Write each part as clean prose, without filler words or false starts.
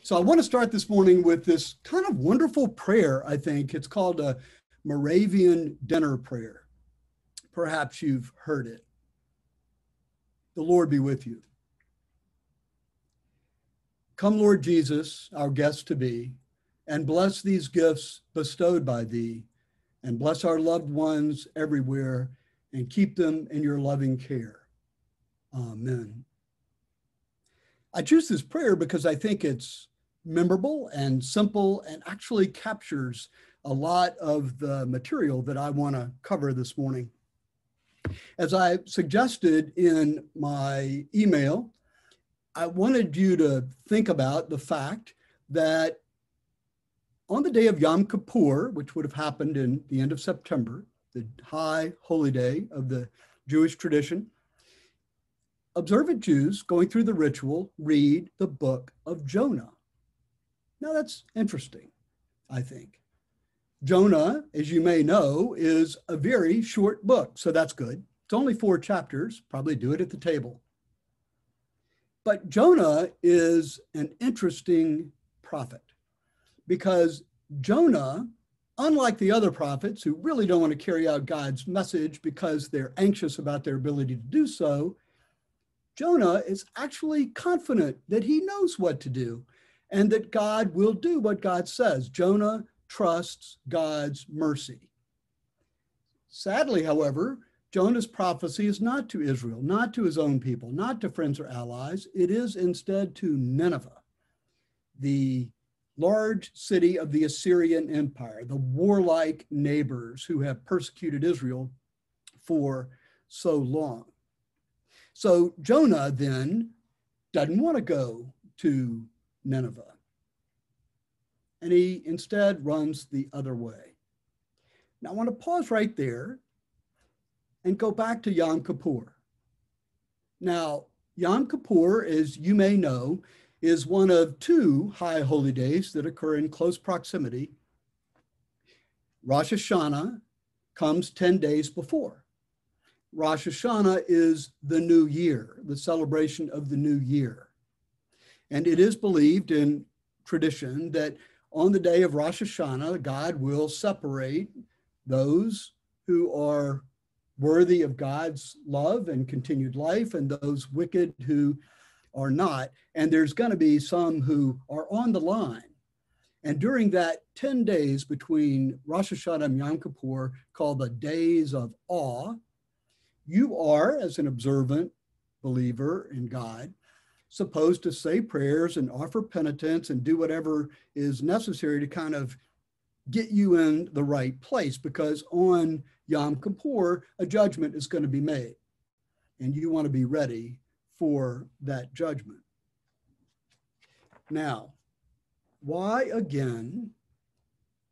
So I want to start this morning with this kind of wonderful prayer, I think. It's called a Moravian dinner prayer. Perhaps you've heard it. The Lord be with you. Come, Lord Jesus, our guest to be, and bless these gifts bestowed by thee, and bless our loved ones everywhere, and keep them in your loving care. Amen. I choose this prayer because I think it's memorable and simple and actually captures a lot of the material that I want to cover this morning. As I suggested in my email, I wanted you to think about the fact that on the day of Yom Kippur, which would have happened in the end of September, the high holy day of the Jewish tradition, observant Jews going through the ritual read the book of Jonah. Now that's interesting, I think. Jonah, as you may know, is a very short book, so that's good. It's only 4 chapters, probably do it at the table. But Jonah is an interesting prophet because Jonah, unlike the other prophets who really don't want to carry out God's message because they're anxious about their ability to do so, Jonah is actually confident that he knows what to do and that God will do what God says. Jonah trusts God's mercy. Sadly, however, Jonah's prophecy is not to Israel, not to his own people, not to friends or allies. It is instead to Nineveh, the large city of the Assyrian Empire, the warlike neighbors who have persecuted Israel for so long. So Jonah then doesn't want to go to Nineveh, and he instead runs the other way. Now I want to pause right there and go back to Yom Kippur. Now, Yom Kippur, as you may know, is one of 2 high holy days that occur in close proximity. Rosh Hashanah comes 10 days before. Rosh Hashanah is the new year, the celebration of the new year. And it is believed in tradition that on the day of Rosh Hashanah, God will separate those who are worthy of God's love and continued life and those wicked who are not. And there's going to be some who are on the line. And during that 10 days between Rosh Hashanah and Yom Kippur, called the Days of Awe, you are, as an observant believer in God, supposed to say prayers and offer penitence and do whatever is necessary to kind of get you in the right place, because on Yom Kippur, a judgment is going to be made, and you want to be ready for that judgment. Now, why again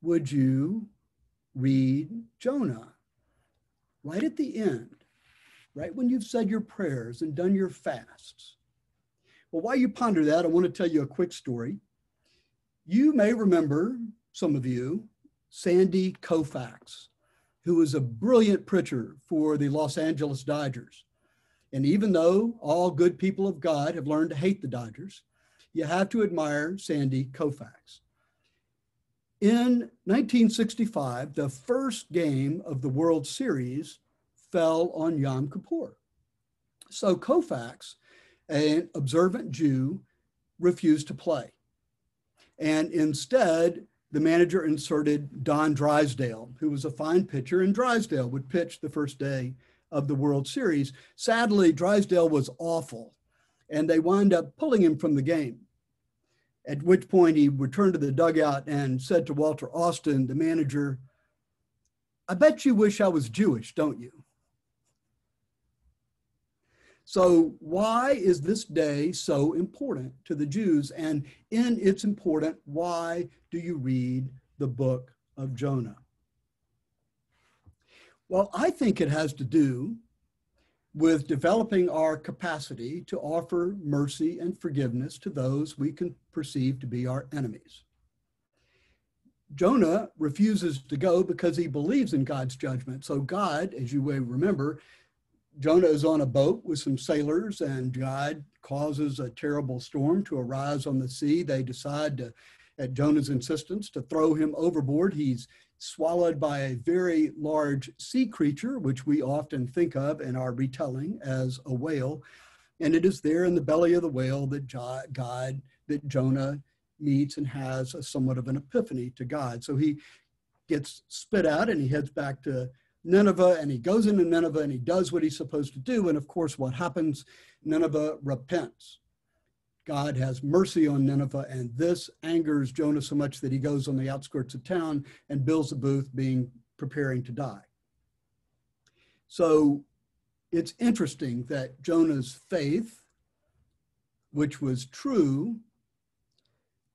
would you read Jonah right at the end, right when you've said your prayers and done your fasts? Well, while you ponder that, I want to tell you a quick story. You may remember, some of you, Sandy Koufax, who was a brilliant preacher for the Los Angeles Dodgers. And even though all good people of God have learned to hate the Dodgers, you have to admire Sandy Koufax. In 1965, the first game of the World Series fell on Yom Kippur. So Koufax, an observant Jew, refused to play. And instead, the manager inserted Don Drysdale, who was a fine pitcher, and Drysdale would pitch the first day of the World Series. Sadly, Drysdale was awful, and they wound up pulling him from the game, at which point he returned to the dugout and said to Walter Austin, the manager, "I bet you wish I was Jewish, don't you?" So why is this day so important to the Jews? And in its important, why do you read the book of Jonah? Well, I think it has to do with developing our capacity to offer mercy and forgiveness to those we can perceive to be our enemies. Jonah refuses to go because he believes in God's judgment. So God, as you may remember, Jonah is on a boat with some sailors, and God causes a terrible storm to arise on the sea. They decide to, at Jonah's insistence, to throw him overboard. He's swallowed by a very large sea creature, which we often think of in our retelling as a whale. And it is there in the belly of the whale that Jonah meets and has a somewhat of an epiphany to God. So he gets spit out and he heads back to Nineveh, and he goes into Nineveh and he does what he's supposed to do. And of course, what happens? Nineveh repents. God has mercy on Nineveh, and this angers Jonah so much that he goes on the outskirts of town and builds a booth, preparing to die. So it's interesting that Jonah's faith, which was true,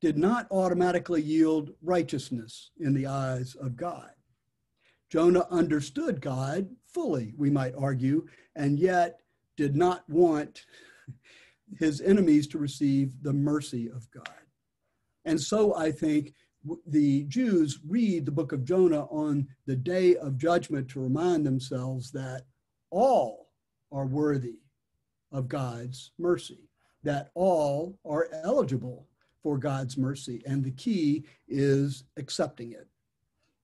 did not automatically yield righteousness in the eyes of God. Jonah understood God fully, we might argue, and yet did not want his enemies to receive the mercy of God. And so I think the Jews read the book of Jonah on the day of judgment to remind themselves that all are worthy of God's mercy, that all are eligible for God's mercy, and the key is accepting it.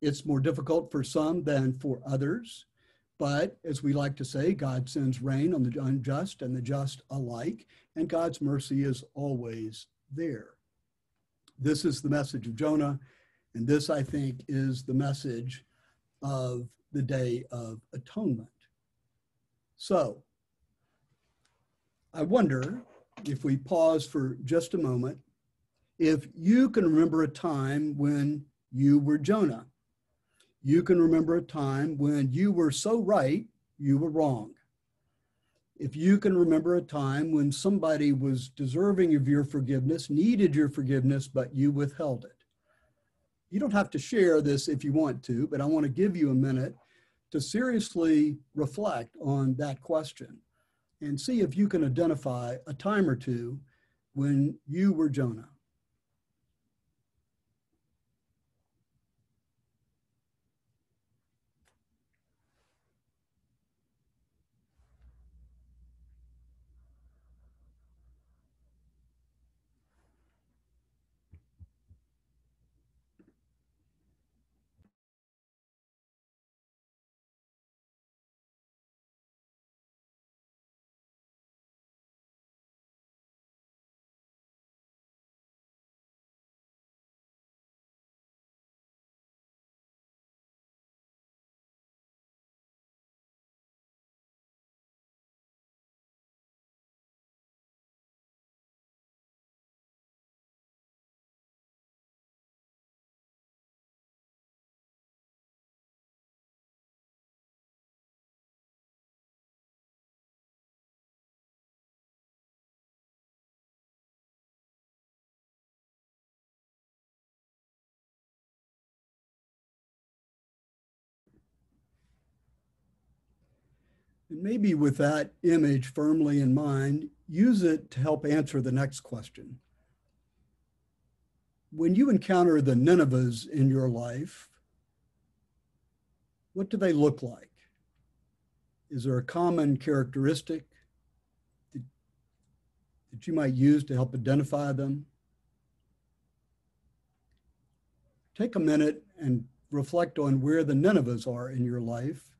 It's more difficult for some than for others, but as we like to say, God sends rain on the unjust and the just alike, and God's mercy is always there. This is the message of Jonah, and this, I think, is the message of the Day of Atonement. So, I wonder, if we pause for just a moment, if you can remember a time when you were Jonah. You can remember a time when you were so right, you were wrong. If you can remember a time when somebody was deserving of your forgiveness, needed your forgiveness, but you withheld it. You don't have to share this if you want to, but I want to give you a minute to seriously reflect on that question and see if you can identify a time or two when you were Jonah. And maybe with that image firmly in mind, use it to help answer the next question. When you encounter the Ninevehs in your life, what do they look like? Is there a common characteristic that you might use to help identify them? Take a minute and reflect on where the Ninevehs are in your life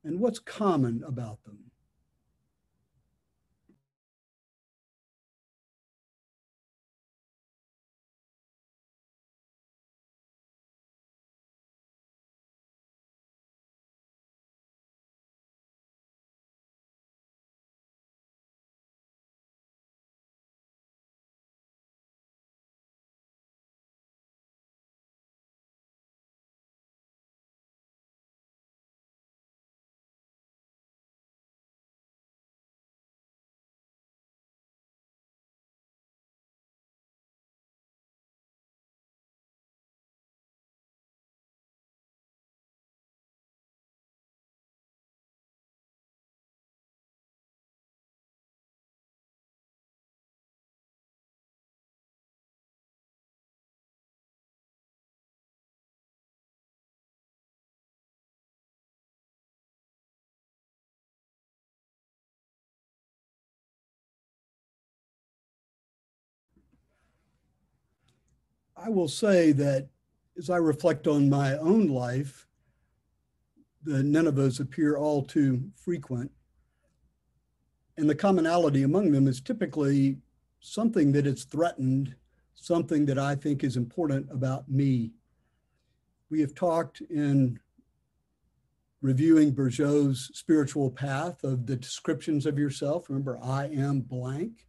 and what's common about them. I will say that as I reflect on my own life, the Ninevehs appear all too frequent. And the commonality among them is typically something that is threatened, something that I think is important about me. We have talked in reviewing Bourgeau's spiritual path of the descriptions of yourself. Remember, I am blank.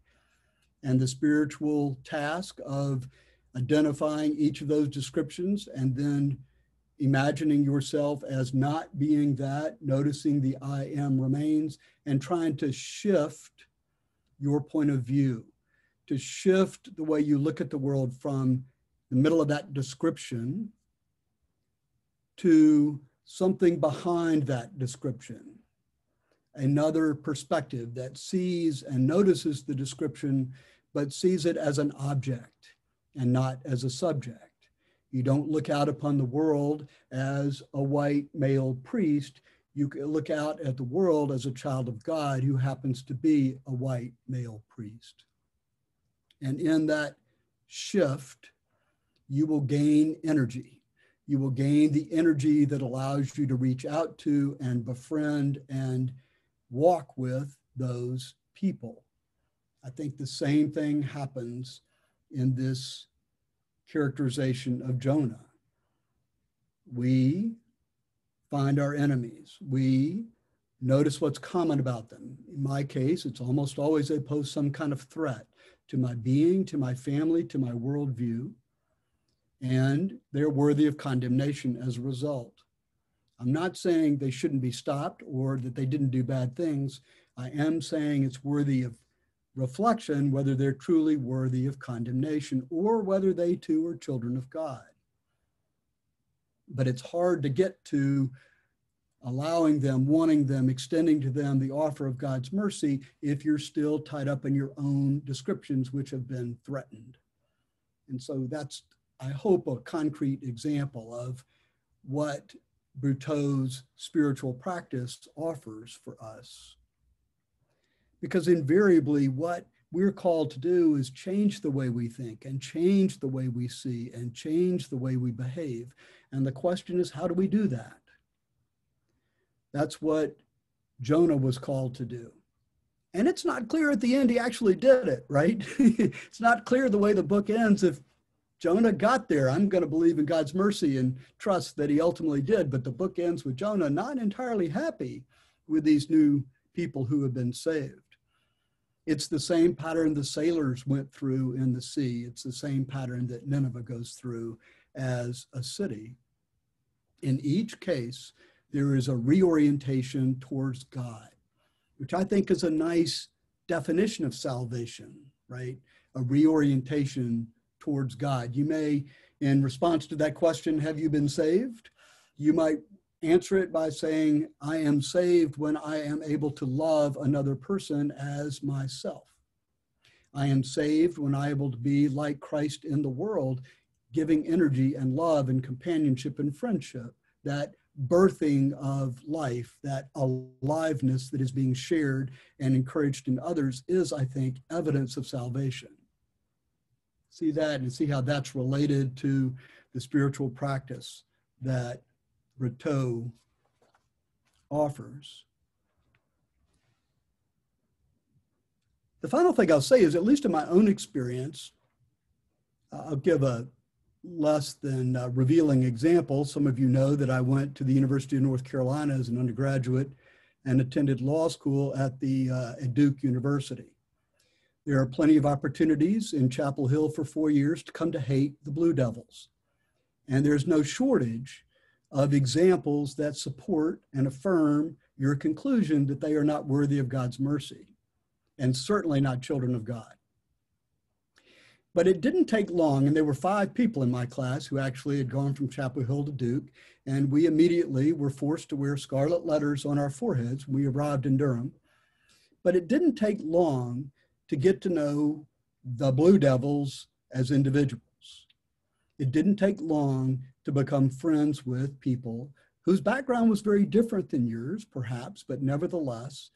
And the spiritual task of identifying each of those descriptions and then imagining yourself as not being that, noticing the I am remains, and trying to shift your point of view, to shift the way you look at the world from the middle of that description to something behind that description, another perspective that sees and notices the description, but sees it as an object and not as a subject. You don't look out upon the world as a white male priest. You look out at the world as a child of God who happens to be a white male priest. And in that shift, you will gain energy. You will gain the energy that allows you to reach out to and befriend and walk with those people. I think the same thing happens in this characterization of Jonah. We find our enemies. We notice what's common about them. In my case, it's almost always they pose some kind of threat to my being, to my family, to my worldview, and they're worthy of condemnation as a result. I'm not saying they shouldn't be stopped or that they didn't do bad things. I am saying it's worthy of reflection whether they're truly worthy of condemnation or whether they too are children of God. But it's hard to get to allowing them, wanting them, extending to them the offer of God's mercy if you're still tied up in your own descriptions which have been threatened. And so that's, I hope, a concrete example of what Bourgeau's spiritual practice offers for us. Because invariably what we're called to do is change the way we think and change the way we see and change the way we behave. And the question is, how do we do that? That's what Jonah was called to do. And it's not clear at the end he actually did it, right? It's not clear the way the book ends if Jonah got there. I'm going to believe in God's mercy and trust that he ultimately did. But the book ends with Jonah not entirely happy with these new people who have been saved. It's the same pattern the sailors went through in the sea. It's the same pattern that Nineveh goes through as a city. In each case, there is a reorientation towards God, which I think is a nice definition of salvation, right? A reorientation towards God. You may, in response to that question, have you been saved? You might answer it by saying, I am saved when I am able to love another person as myself. I am saved when I am able to be like Christ in the world, giving energy and love and companionship and friendship, that birthing of life, that aliveness that is being shared and encouraged in others is, I think, evidence of salvation. See that and see how that's related to the spiritual practice that Bourgeau offers. The final thing I'll say is, at least in my own experience, I'll give a less than revealing example. Some of you know that I went to the University of North Carolina as an undergraduate and attended law school at Duke University. There are plenty of opportunities in Chapel Hill for 4 years to come to hate the Blue Devils. And there's no shortage of examples that support and affirm your conclusion that they are not worthy of God's mercy and certainly not children of God. But it didn't take long, and there were 5 people in my class who actually had gone from Chapel Hill to Duke, and we immediately were forced to wear scarlet letters on our foreheads when we arrived in Durham. But it didn't take long to get to know the Blue Devils as individuals. It didn't take long to become friends with people whose background was very different than yours, perhaps, but nevertheless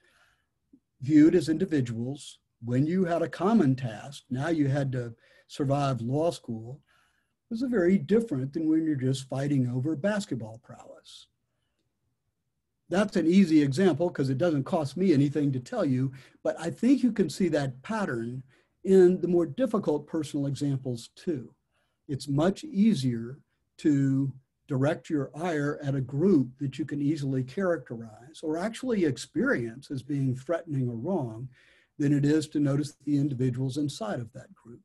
viewed as individuals. When you had a common task, now you had to survive law school, is very different than when you're just fighting over basketball prowess. That's an easy example because it doesn't cost me anything to tell you, but I think you can see that pattern in the more difficult personal examples too. It's much easier to direct your ire at a group that you can easily characterize or actually experience as being threatening or wrong than it is to notice the individuals inside of that group.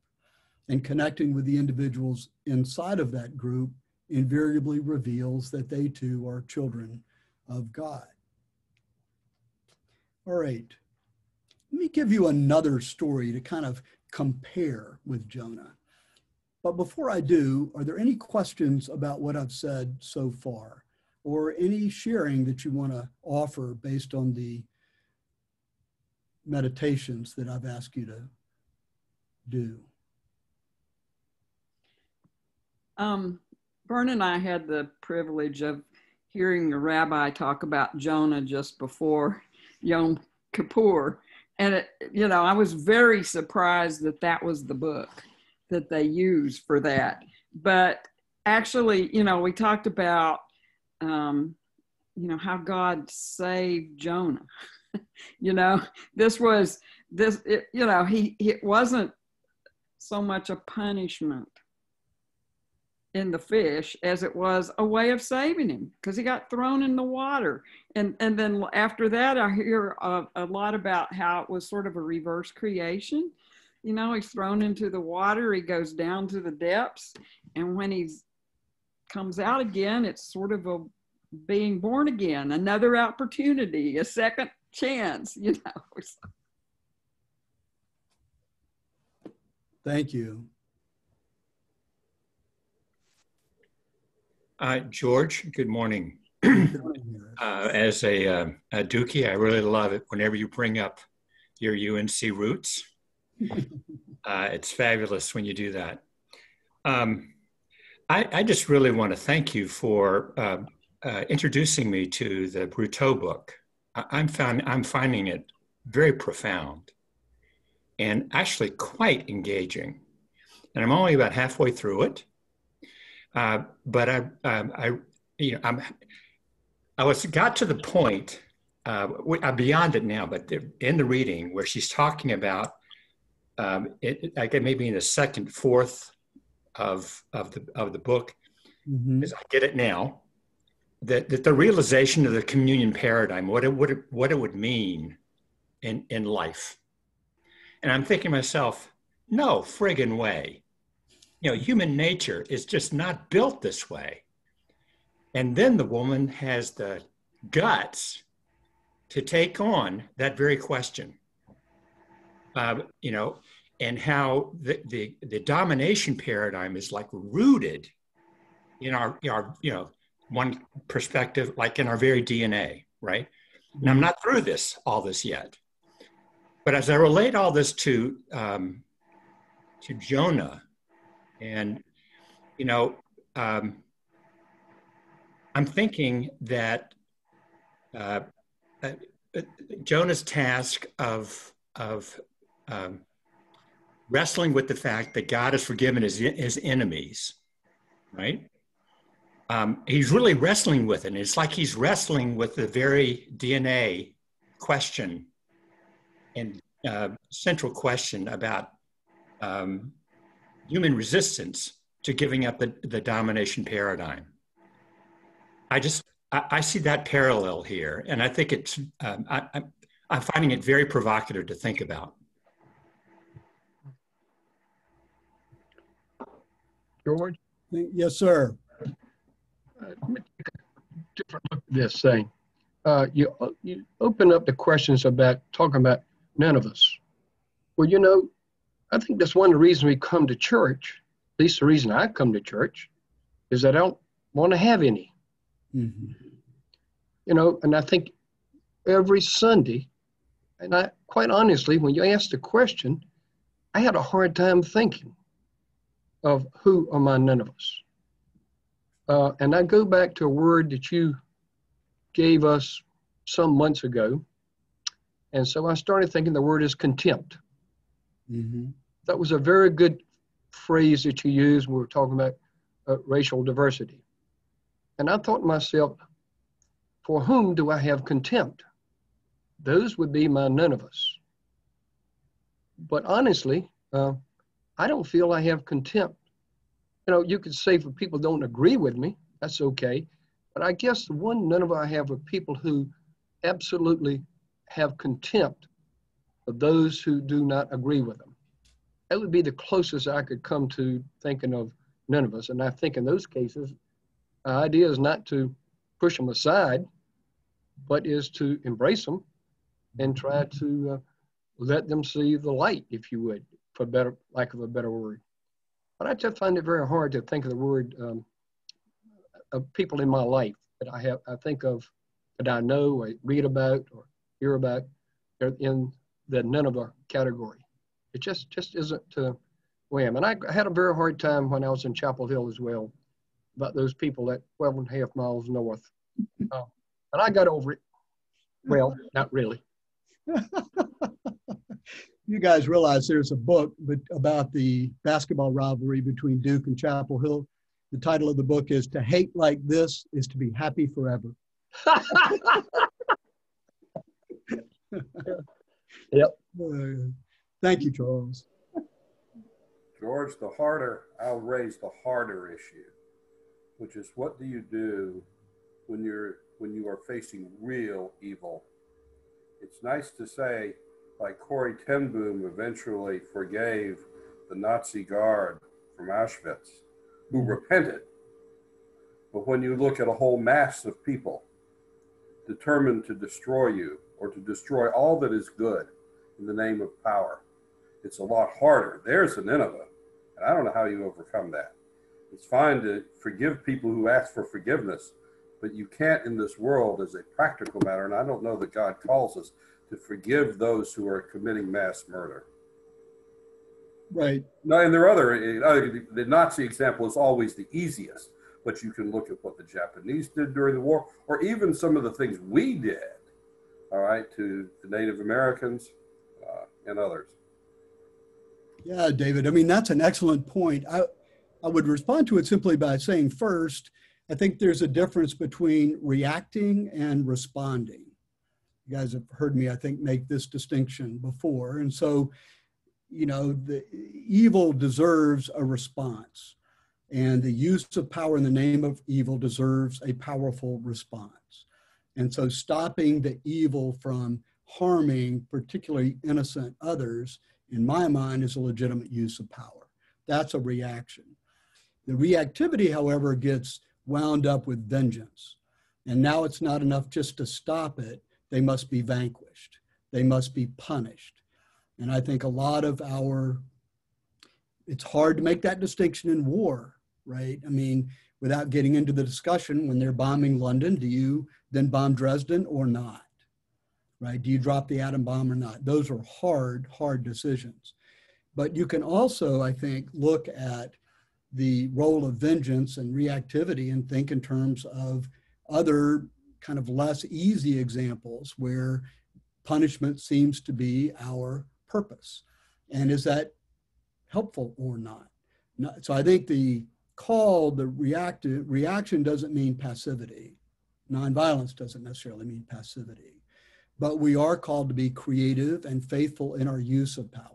And connecting with the individuals inside of that group invariably reveals that they too are children of God. All right, let me give you another story to kind of compare with Jonah. But before I do, are there any questions about what I've said so far, or any sharing that you want to offer based on the meditations that I've asked you to do? Vern and I had the privilege of hearing a rabbi talk about Jonah just before Yom Kippur. And, I was very surprised that that was the book that they used for that. But actually, we talked about, how God saved Jonah. It wasn't so much a punishment in the fish as it was a way of saving him, because he got thrown in the water. And then after that, I hear a lot about how it was sort of a reverse creation. He's thrown into the water, he goes down to the depths, and when he comes out again, it's sort of a being born again, another opportunity, a second chance, Thank you. George, good morning. As a Dookie, I really love it whenever you bring up your UNC roots. It's fabulous when you do that. I just really want to thank you for introducing me to the Brutto book. I'm finding it very profound and actually quite engaging. And I'm only about halfway through it. But I got to the point, beyond it now, but in the reading where she's talking about, I get maybe in the second, fourth of the book, as I get it now, that the realization of the communion paradigm, what it would mean in life. And I'm thinking to myself, no friggin' way. Human nature is just not built this way. And then the woman has the guts to take on that very question, and how the domination paradigm is like rooted in our one perspective, like in our very DNA, right? And I'm not through all this yet. But as I relate all this to Jonah, and, I'm thinking that Jonah's task of wrestling with the fact that God has forgiven his enemies, right? He's really wrestling with it. It's like he's wrestling with the very DNA question and central question about human resistance to giving up the domination paradigm. I see that parallel here, and I think it's, I'm finding it very provocative to think about. George? Yes, sir. Let me take a different look at this thing. You open up the questions about talking about none of us. Well, I think that's one of the reasons we come to church, at least the reason I come to church, is I don't want to have any. Mm-hmm. And I think every Sunday, and I quite honestly, when you asked the question, I had a hard time thinking of who are my none of us. And I go back to a word that you gave us some months ago. And so I started thinking the word is contempt. Mm-hmm. That was a very good phrase that you used when we were talking about racial diversity. And I thought to myself, for whom do I have contempt? Those would be my none of us. But honestly, I don't feel I have contempt. You know, you could say for people who don't agree with me, that's okay. But I guess the one none of I have are people who absolutely have contempt of those who do not agree with them. That would be the closest I could come to thinking of none of us. And I think in those cases, the idea is not to push them aside, but is to embrace them and try to let them see the light, if you would, for better, lack of a better word. But I just find it very hard to think of the word of people in my life that I think of, that I know, I read about, or hear about. They're in the none of a category. It just isn't who I am. And I had a very hard time when I was in Chapel Hill as well about those people at 12.5 miles north. And I got over it. Well, not really. You guys realize there's a book about the basketball rivalry between Duke and Chapel Hill. The title of the book is "To Hate Like This Is to Be Happy Forever." Yep. Thank you, Charles. George, I'll raise the harder issue, which is, what do you do when you are facing real evil? It's nice to say, like Corrie ten Boom eventually forgave the Nazi guard from Auschwitz, who repented. But when you look at a whole mass of people determined to destroy you, or to destroy all that is good in the name of power, it's a lot harder. There's a Nineveh, and I don't know how you overcome that. It's fine to forgive people who ask for forgiveness, but you can't in this world as a practical matter, and I don't know that God calls us to forgive those who are committing mass murder. Right. No, and there are other, the Nazi example is always the easiest, but you can look at what the Japanese did during the war, or even some of the things we did, all right, to the Native Americans and others. Yeah, David, I mean, that's an excellent point. I would respond to it simply by saying, first, I think there's a difference between reacting and responding. You guys have heard me, I think, make this distinction before. And so, you know, the evil deserves a response, and the use of power in the name of evil deserves a powerful response. And so stopping the evil from harming particularly innocent others, in my mind, is a legitimate use of power. That's a reaction. The reactivity, however, gets wound up with vengeance. And now it's not enough just to stop it. They must be vanquished. They must be punished. And I think a lot of it's hard to make that distinction in war, right? I mean, without getting into the discussion, when they're bombing London, do you then bomb Dresden or not? Right? Do you drop the atom bomb or not? Those are hard decisions. But you can also, I think, look at the role of vengeance and reactivity and think in terms of other kind of less easy examples where punishment seems to be our purpose. And is that helpful or not? So I think the reaction doesn't mean passivity. Nonviolence doesn't necessarily mean passivity. But we are called to be creative and faithful in our use of power.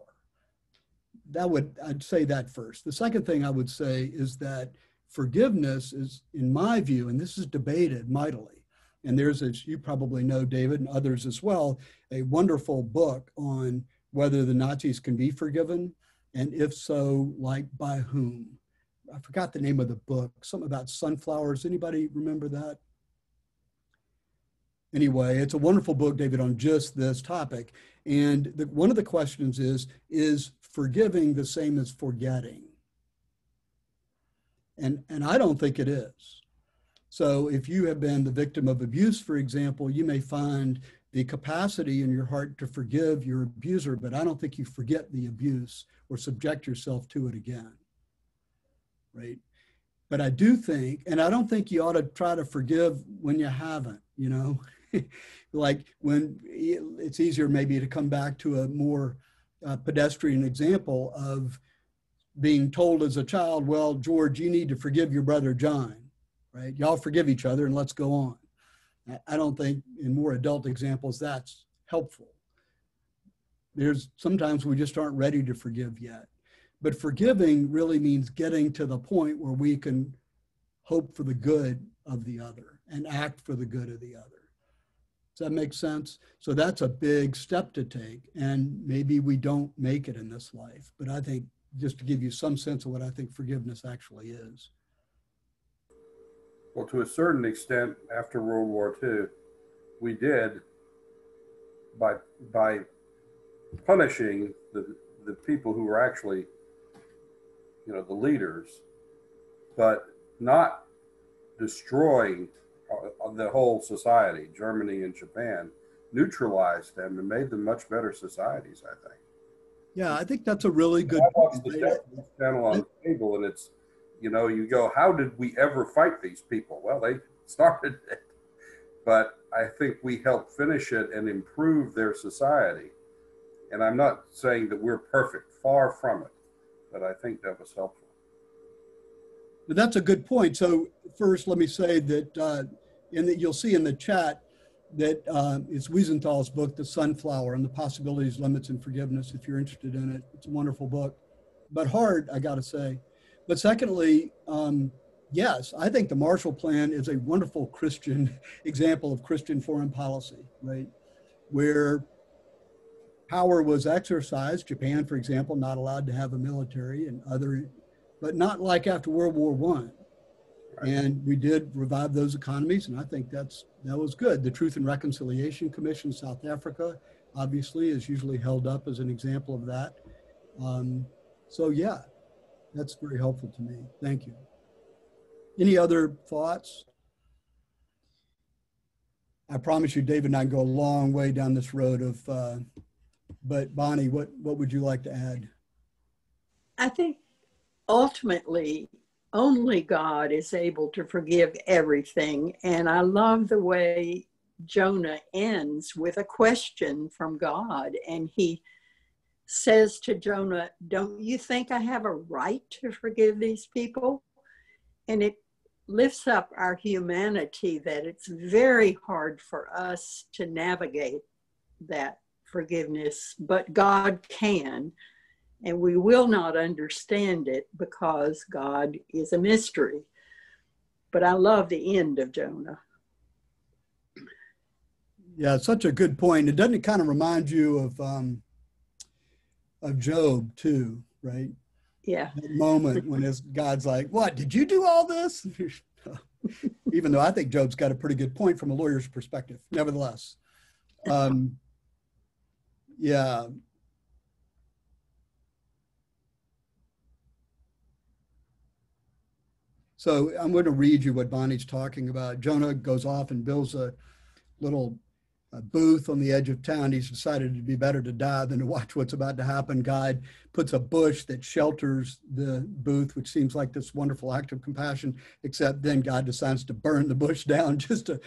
I'd say that first. The second thing I would say is that forgiveness is, in my view, and this is debated mightily, and there's, as you probably know, David, and others as well, a wonderful book on whether the Nazis can be forgiven, and if so, like by whom. I forgot the name of the book, something about sunflowers. Anybody remember that? Anyway, it's a wonderful book, David, on just this topic. And one of the questions is forgiving the same as forgetting? And I don't think it is. So if you have been the victim of abuse, for example, you may find the capacity in your heart to forgive your abuser, but I don't think you forget the abuse or subject yourself to it again, right? But I do think, and I don't think you ought to try to forgive when you haven't, you know? Like when it's easier maybe to come back to a more pedestrian example of being told as a child, well, George, you need to forgive your brother John, right? Y'all forgive each other and let's go on. I don't think in more adult examples that's helpful. There's sometimes we just aren't ready to forgive yet. But forgiving really means getting to the point where we can hope for the good of the other and act for the good of the other. Does that make sense? So that's a big step to take, and maybe we don't make it in this life. But I think just to give you some sense of what I think forgiveness actually is. Well, to a certain extent, after World War II, we did by punishing the people who were actually, the leaders, but not destroying the whole society. Germany and Japan neutralized them and made them much better societies, I think. Yeah, I think that's a really good I watched the channel on cable, and it's, you go, how did we ever fight these people? Well, they started it, but I think we helped finish it and improve their society. And I'm not saying that we're perfect, far from it, but I think that was helpful. But that's a good point. So first, let me say that you'll see in the chat that it's Wiesenthal's book, The Sunflower and the Possibilities, Limits, and Forgiveness, if you're interested in it. It's a wonderful book, but hard, I gotta say. But secondly, yes, I think the Marshall Plan is a wonderful Christian example of Christian foreign policy, right? Where power was exercised. Japan, for example, not allowed to have a military, and other, but not like after World War I. And we did revive those economies, and I think that was good. The Truth and Reconciliation Commission, South Africa, obviously, is usually held up as an example of that. So yeah, that's very helpful to me. Thank you. Any other thoughts? I promise you, David and I go a long way down this road of, but Bonnie, what would you like to add? I think ultimately, only God is able to forgive everything. And I love the way Jonah ends with a question from God. And he says to Jonah, don't you think I have a right to forgive these people? And it lifts up our humanity, that it's very hard for us to navigate that forgiveness, but God can. And we will not understand it because God is a mystery. But I love the end of Jonah. Yeah, it's such a good point. Doesn't it kind of remind you of Job too, right? Yeah. That moment when God's like, what, did you do all this? Even though I think Job's got a pretty good point from a lawyer's perspective, nevertheless. Yeah. So I'm going to read you what Bonnie's talking about. Jonah goes off and builds a little booth on the edge of town. He's decided it'd be better to die than to watch what's about to happen. God puts a bush that shelters the booth, which seems like this wonderful act of compassion, except then God decides to burn the bush down just to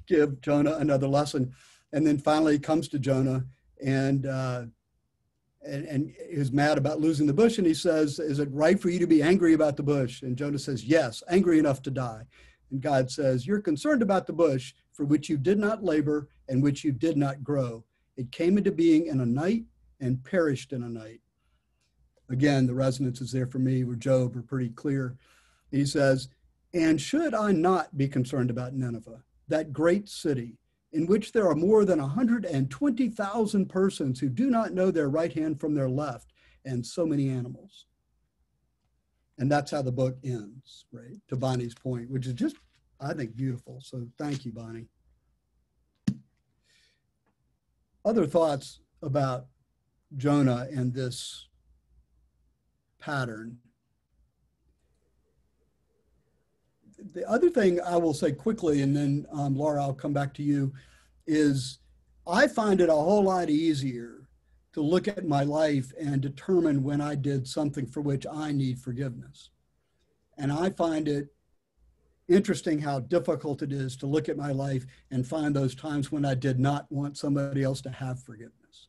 give Jonah another lesson. And then finally he comes to Jonah and is mad about losing the bush. And he says, is it right for you to be angry about the bush? And Jonah says, yes, angry enough to die. And God says, you're concerned about the bush for which you did not labor and which you did not grow. It came into being in a night and perished in a night. Again, the resonances there for me with Job are pretty clear. He says, and should I not be concerned about Nineveh, that great city, in which there are more than 120,000 persons who do not know their right hand from their left, and so many animals. And that's how the book ends, right? To Bonnie's point, which is just, I think, beautiful. So thank you, Bonnie. Other thoughts about Jonah and this pattern. The other thing I will say quickly, and then Laura, I'll come back to you, is I find it a whole lot easier to look at my life and determine when I did something for which I need forgiveness. And I find it interesting how difficult it is to look at my life and find those times when I did not want somebody else to have forgiveness.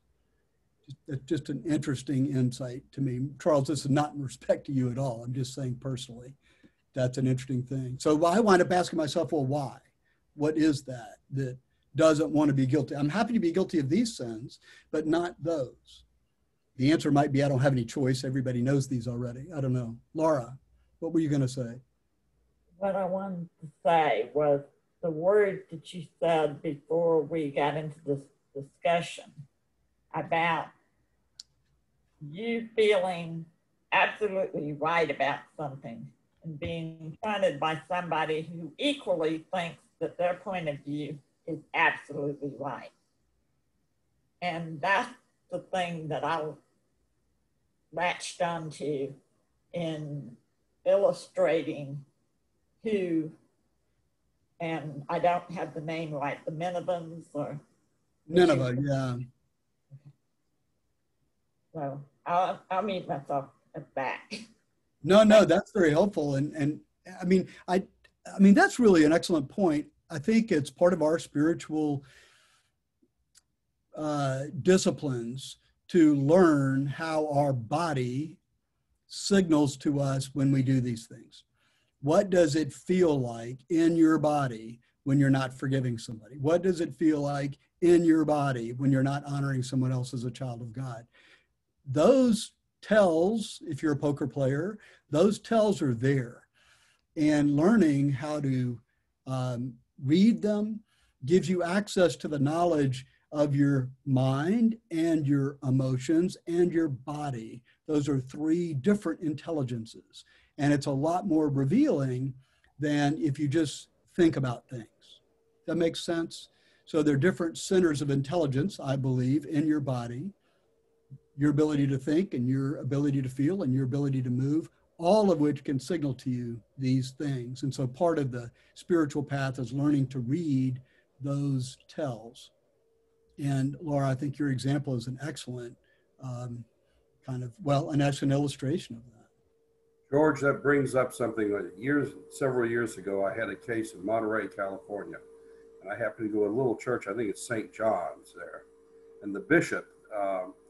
It's just an interesting insight to me. Charles, this is not in respect to you at all. I'm just saying personally, that's an interesting thing. So I wind up asking myself, well, why? What is that doesn't want to be guilty? I'm happy to be guilty of these sins, but not those. The answer might be I don't have any choice. Everybody knows these already. I don't know. Laura, what were you going to say? What I wanted to say was the word that you said before we got into this discussion about you feeling absolutely right about something and being confronted by somebody who equally thinks that their point of view is absolutely right. And that's the thing that I latched onto in illustrating who, and I don't have the name right, the Ninevans or? Nineveh, yeah. So I'll meet myself at back. No, that's very helpful. And I mean, I mean, that's really an excellent point. I think it's part of our spiritual disciplines to learn how our body signals to us when we do these things. What does it feel like in your body when you're not forgiving somebody? What does it feel like in your body when you're not honoring someone else as a child of God? Those tells, if you're a poker player, those tells are there. And learning how to read them gives you access to the knowledge of your mind and your emotions and your body. Those are three different intelligences. And it's a lot more revealing than if you just think about things. That makes sense? So there are different centers of intelligence, I believe, in your body. Your ability to think and your ability to feel and your ability to move, all of which can signal to you these things. And so part of the spiritual path is learning to read those tells. And Laura, I think your example is an excellent an excellent illustration of that. George, that brings up something. Several years ago, I had a case in Monterey, California, and I happened to go to a little church. I think it's St. John's there, and the bishop,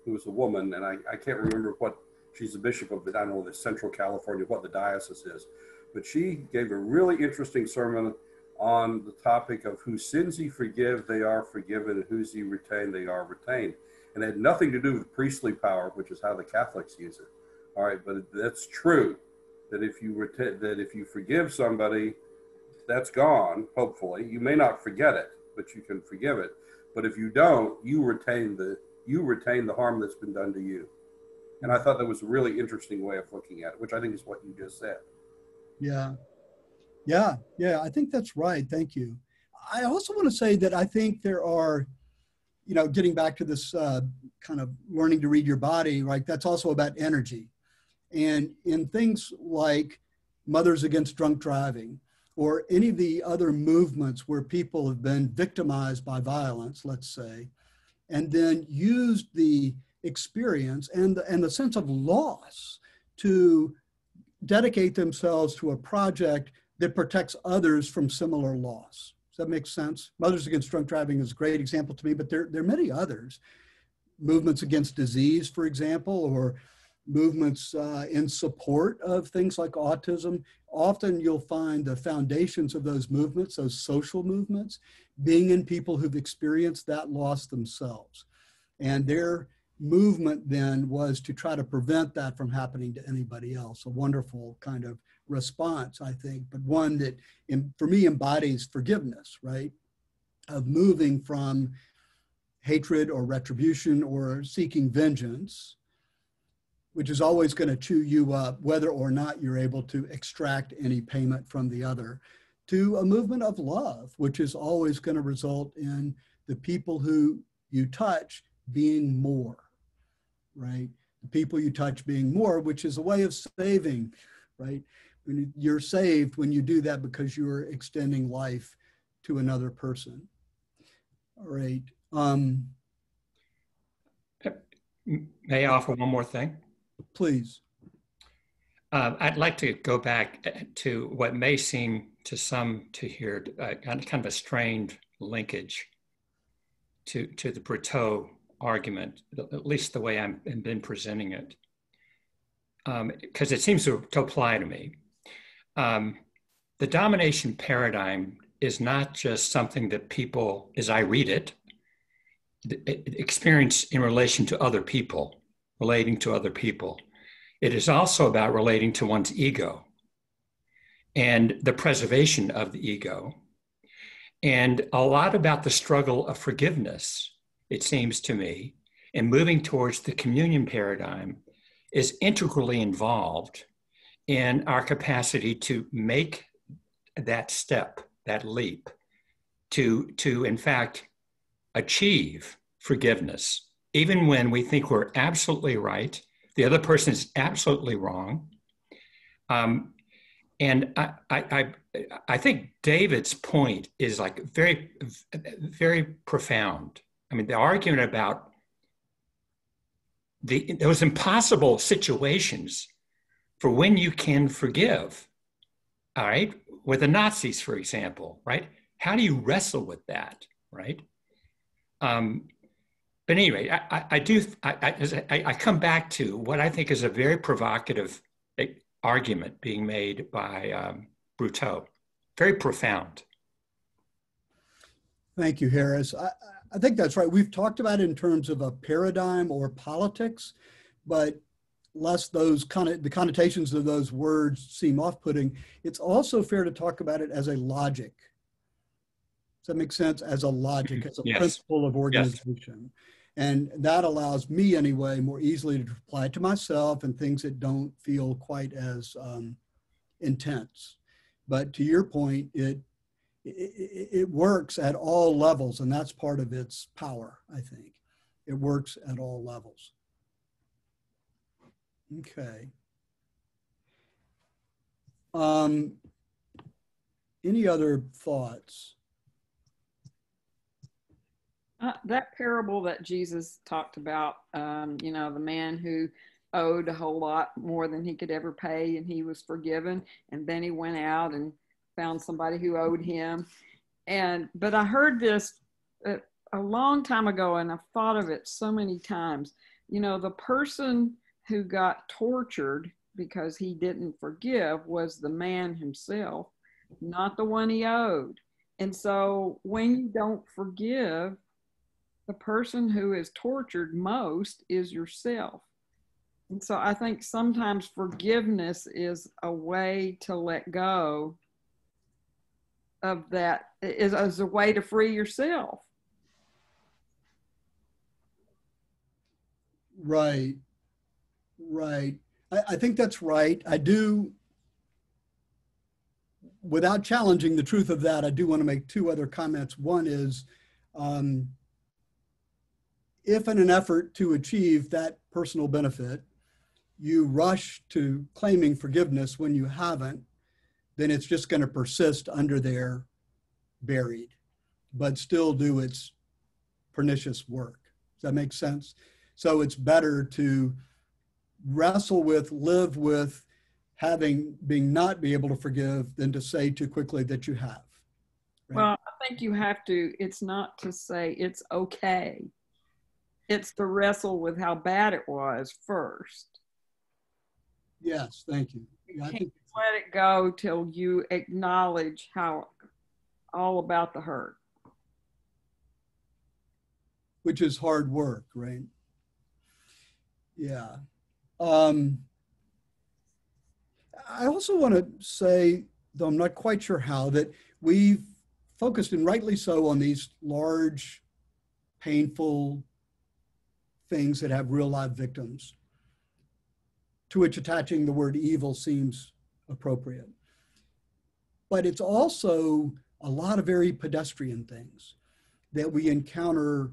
who was a woman, and I can't remember what she's the bishop of, I don't know, the Central California, what the diocese is, but she gave a really interesting sermon on the topic of whose sins he forgive, they are forgiven, and whose he retain, they are retained. And it had nothing to do with priestly power, which is how the Catholics use it. All right, but that's true, that if you forgive somebody, that's gone, hopefully. You may not forget it, but you can forgive it. But if you don't, you retain the harm that's been done to you. And I thought that was a really interesting way of looking at it, which I think is what you just said. Yeah, I think that's right. Thank you. I also want to say that I think there are, getting back to this kind of learning to read your body, right? That's also about energy. And in things like Mothers Against Drunk Driving, or any of the other movements where people have been victimized by violence, let's say, and then used the experience and the sense of loss to dedicate themselves to a project that protects others from similar loss. Does that make sense? Mothers Against Drunk Driving is a great example to me, but there are many others. Movements against disease, for example, or movements in support of things like autism. Often you'll find the foundations of those movements, those social movements, being in people who've experienced that loss themselves. And their movement then was to try to prevent that from happening to anybody else. A wonderful kind of response, I think, but one that for me embodies forgiveness, right? Of moving from hatred or retribution or seeking vengeance, which is always going to chew you up, whether or not you're able to extract any payment from the other, to a movement of love, which is always going to result in the people who you touch being more, right? The people you touch being more, which is a way of saving, right? When you're saved when you do that because you're extending life to another person. All right. May I offer one more thing? Please. I'd like to go back to what may seem to some to hear kind of a strained linkage to the Brotteaux argument, at least the way I've been presenting it, because it seems to apply to me. The domination paradigm is not just something that people, as I read it, experience in relation to other people, relating to other people. It is also about relating to one's ego and the preservation of the ego, and a lot about the struggle of forgiveness, it seems to me, and moving towards the communion paradigm is integrally involved in our capacity to make that step, that leap, to in fact achieve forgiveness, even when we think we're absolutely right, the other person is absolutely wrong. And I think David's point is like very, very profound. I mean, the argument about those impossible situations for when you can forgive, all right? With the Nazis, for example, right? How do you wrestle with that, right? But anyway, I come back to what I think is a very provocative argument being made by Brutto. Very profound. Thank you, Harris. I think that's right. We've talked about it in terms of a paradigm or politics, but lest the connotations of those words seem off-putting, it's also fair to talk about it as a logic. Does that make sense? As a logic, as a Yes. principle of organization. Yes. And that allows me anyway more easily to apply it to myself and things that don't feel quite as intense. But to your point, it works at all levels, and that's part of its power, I think. It works at all levels. Okay. Any other thoughts? That parable that Jesus talked about, you know, the man who owed a whole lot more than he could ever pay, and he was forgiven, and then he went out and found somebody who owed him. But I heard this a long time ago, and I've thought of it so many times. You know, the person who got tortured because he didn't forgive was the man himself, not the one he owed. And so when you don't forgive, the person who is tortured most is yourself. And so I think sometimes forgiveness is a way to let go of that, is as a way to free yourself. Right. Right. I think that's right. I do, without challenging the truth of that, I do want to make two other comments. One is, if in an effort to achieve that personal benefit, you rush to claiming forgiveness when you haven't, then it's just going to persist under there, buried, but still do its pernicious work. Does that make sense? So it's better to wrestle with, live with, being not be able to forgive than to say too quickly that you have. Right? Well, I think you have to, it's not to say it's okay. It's to wrestle with how bad it was first. Yes, thank you. You can't let it go till you acknowledge how all about the hurt. Which is hard work, right? Yeah. I also want to say, though I'm not quite sure how, that we've focused, and rightly so, on these large, painful things that have real live victims, to which attaching the word evil seems appropriate. But it's also a lot of very pedestrian things that we encounter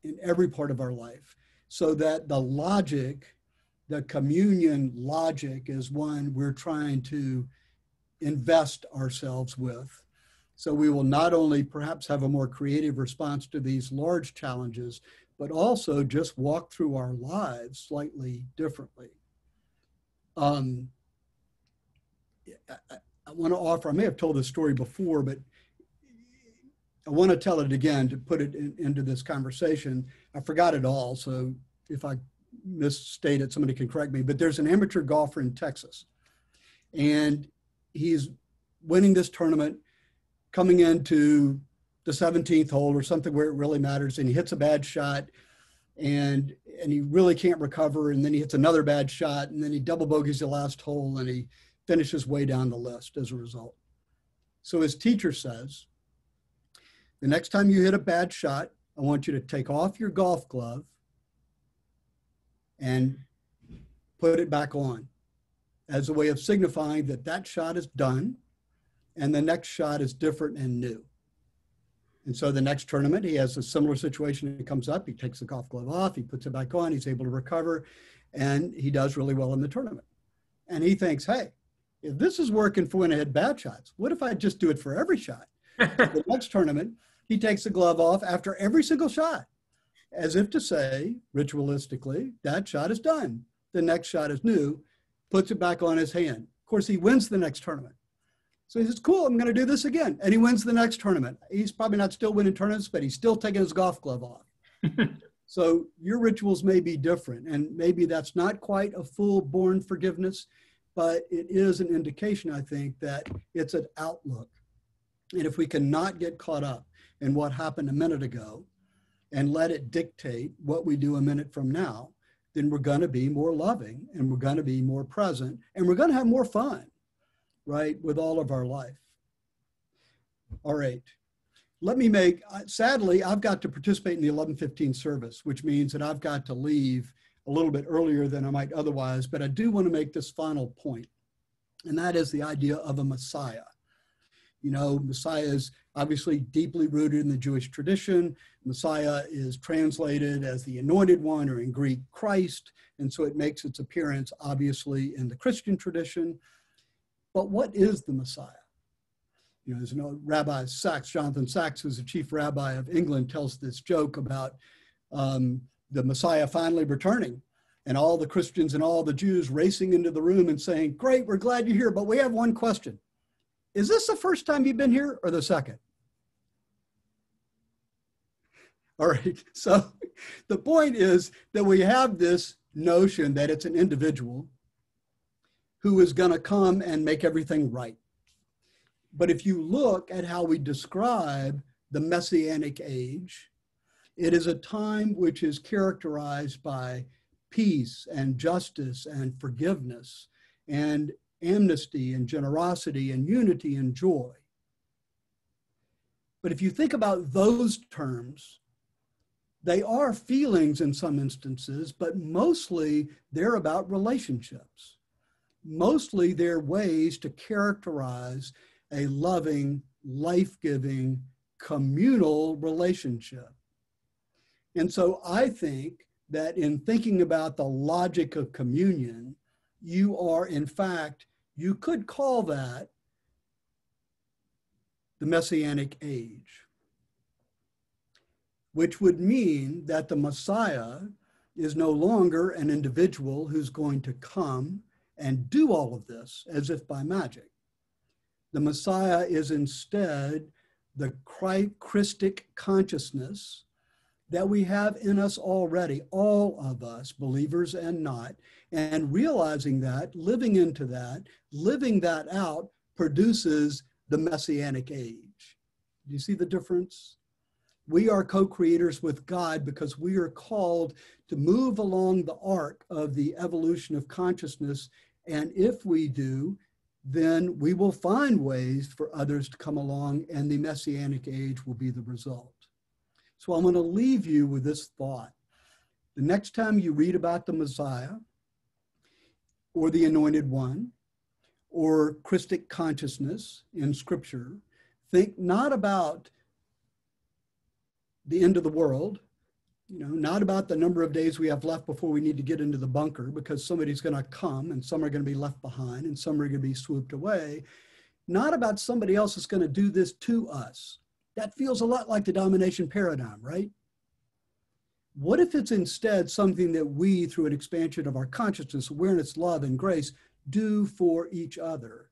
in every part of our life, so that the logic, the communion logic, is one we're trying to invest ourselves with. So we will not only perhaps have a more creative response to these large challenges, but also just walk through our lives slightly differently. I want to offer, I may have told this story before, but I want to tell it again to put it into this conversation. I forgot it all, so if I misstate it, somebody can correct me. But there's an amateur golfer in Texas, and he's winning this tournament, coming into the 17th hole or something where it really matters, and he hits a bad shot, and he really can't recover, and then he hits another bad shot, and then he double bogeys the last hole, and he finishes way down the list as a result. So his teacher says, the next time you hit a bad shot, I want you to take off your golf glove and put it back on as a way of signifying that that shot is done and the next shot is different and new. And so the next tournament, he has a similar situation that comes up. He takes the golf glove off, he puts it back on, he's able to recover, and he does really well in the tournament. And he thinks, hey, if this is working for when I hit bad shots, what if I just do it for every shot? The next tournament, he takes the glove off after every single shot, as if to say, ritualistically, that shot is done. The next shot is new, puts it back on his hand. Of course, he wins the next tournament. So he says, cool, I'm going to do this again. And he wins the next tournament. He's probably not still winning tournaments, but he's still taking his golf glove off. So your rituals may be different, and maybe that's not quite a full-born forgiveness, but it is an indication, I think, that it's an outlook. And if we cannot get caught up in what happened a minute ago and let it dictate what we do a minute from now, then we're going to be more loving, and we're going to be more present, and we're going to have more fun, right, with all of our life. All right. Let me make, sadly, I've got to participate in the 11:15 service, which means that I've got to leave a little bit earlier than I might otherwise, but I do want to make this final point, and that is the idea of a Messiah. You know, Messiah is obviously deeply rooted in the Jewish tradition. Messiah is translated as the Anointed One, or in Greek, Christ, and so it makes its appearance, obviously, in the Christian tradition. But what is the Messiah? You know, there's no Rabbi Sachs, Jonathan Sachs, who's the chief rabbi of England, tells this joke about the Messiah finally returning, and all the Christians and all the Jews racing into the room and saying, great, we're glad you're here, but we have one question. Is this the first time you've been here or the second? All right, so the point is that we have this notion that it's an individual who is going to come and make everything right. But if you look at how we describe the Messianic age, it is a time which is characterized by peace and justice and forgiveness and amnesty and generosity and unity and joy. But if you think about those terms, they are feelings in some instances, but mostly they're about relationships. Mostly they're ways to characterize a loving, life-giving, communal relationship. And so I think that in thinking about the logic of communion, you are, in fact, you could call that the Messianic age, which would mean that the Messiah is no longer an individual who's going to come and do all of this as if by magic. The Messiah is instead the Christic consciousness that we have in us already, all of us, believers and not, and realizing that, living into that, living that out produces the Messianic age. Do you see the difference? We are co-creators with God because we are called to move along the arc of the evolution of consciousness, and if we do, then we will find ways for others to come along, and the Messianic age will be the result. So I'm going to leave you with this thought. The next time you read about the Messiah or the Anointed One or Christic consciousness in Scripture, think not about the end of the world, you know, not about the number of days we have left before we need to get into the bunker because somebody's going to come and some are going to be left behind and some are going to be swooped away. Not about somebody else that's going to do this to us. That feels a lot like the domination paradigm, right? What if it's instead something that we, through an expansion of our consciousness, awareness, love, and grace, do for each other?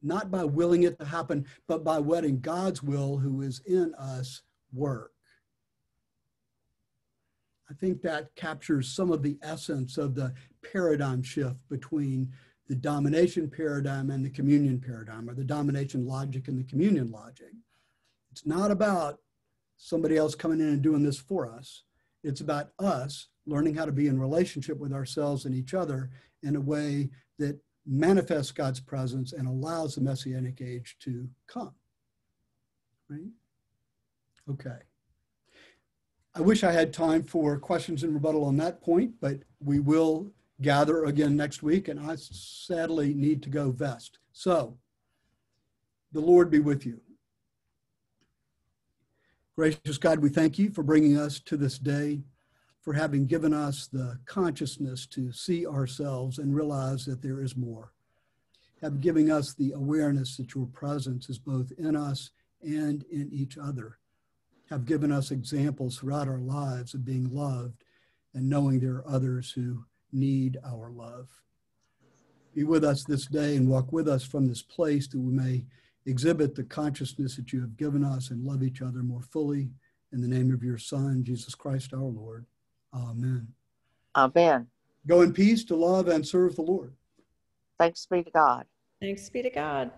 not by willing it to happen, but by letting God's will, who is in us, work. I think that captures some of the essence of the paradigm shift between the domination paradigm and the communion paradigm, or the domination logic and the communion logic. It's not about somebody else coming in and doing this for us. It's about us learning how to be in relationship with ourselves and each other in a way that manifests God's presence and allows the Messianic age to come. Right? Okay. I wish I had time for questions and rebuttal on that point, but we will gather again next week, and I sadly need to go vest. So, the Lord be with you. Gracious God, we thank you for bringing us to this day, for having given us the consciousness to see ourselves and realize that there is more, have given us the awareness that your presence is both in us and in each other, have given us examples throughout our lives of being loved and knowing there are others who need our love. Be with us this day and walk with us from this place that we may exhibit the consciousness that you have given us and love each other more fully. In the name of your Son, Jesus Christ, our Lord. Amen. Amen. Go in peace to love and serve the Lord. Thanks be to God. Thanks be to God.